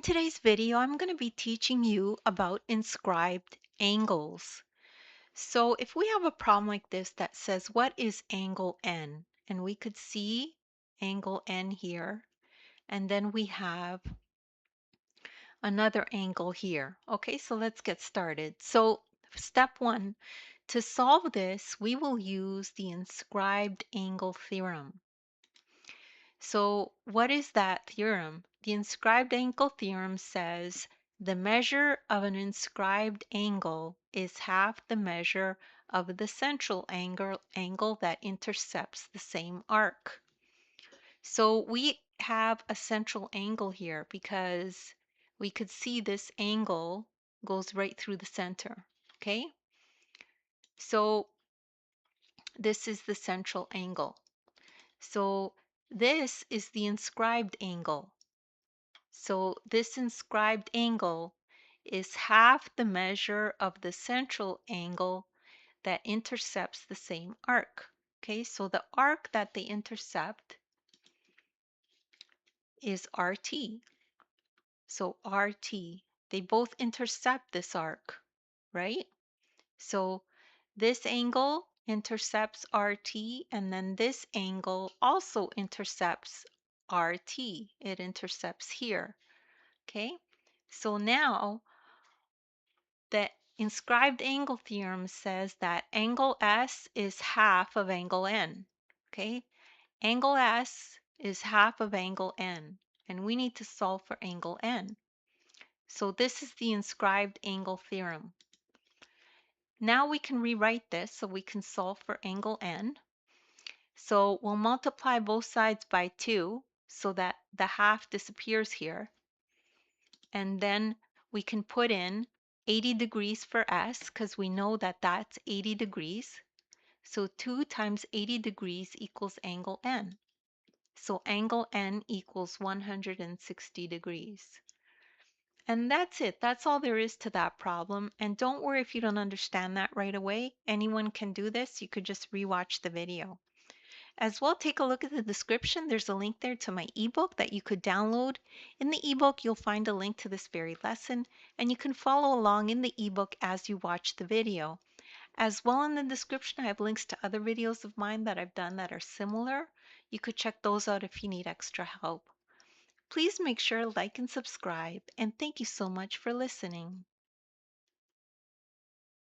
Today's video, I'm going to be teaching you about inscribed angles. So if we have a problem like this that says, what is angle N? And we could see angle N here, and then we have another angle here. Okay, so let's get started. So step one, to solve this, we will use the inscribed angle theorem. So what is that theorem? The inscribed angle theorem says the measure of an inscribed angle is half the measure of the central angle that intercepts the same arc. So we have a central angle here because we could see this angle goes right through the center. Okay, so this is the central angle. So this is the inscribed angle. So this inscribed angle is half the measure of the central angle that intercepts the same arc. Okay, so the arc that they intercept is RT. So RT, they both intercept this arc, right? So this angle intercepts RT, and then this angle also intercepts RT. It intercepts here. Okay, so now the inscribed angle theorem says that angle S is half of angle N. Okay, angle S is half of angle N, and we need to solve for angle N. So this is the inscribed angle theorem. Now we can rewrite this so we can solve for angle N. So we'll multiply both sides by 2 so that the half disappears here. And then we can put in 80 degrees for S because we know that that's 80 degrees. So 2 times 80 degrees equals angle N. So angle N equals 160 degrees. And that's it. That's all there is to that problem. And don't worry if you don't understand that right away. Anyone can do this. You could just rewatch the video. As well, take a look at the description. There's a link there to my ebook that you could download. In the ebook, you'll find a link to this very lesson, and you can follow along in the ebook as you watch the video. As well, in the description, I have links to other videos of mine that I've done that are similar. You could check those out if you need extra help. Please make sure to like and subscribe, and thank you so much for listening.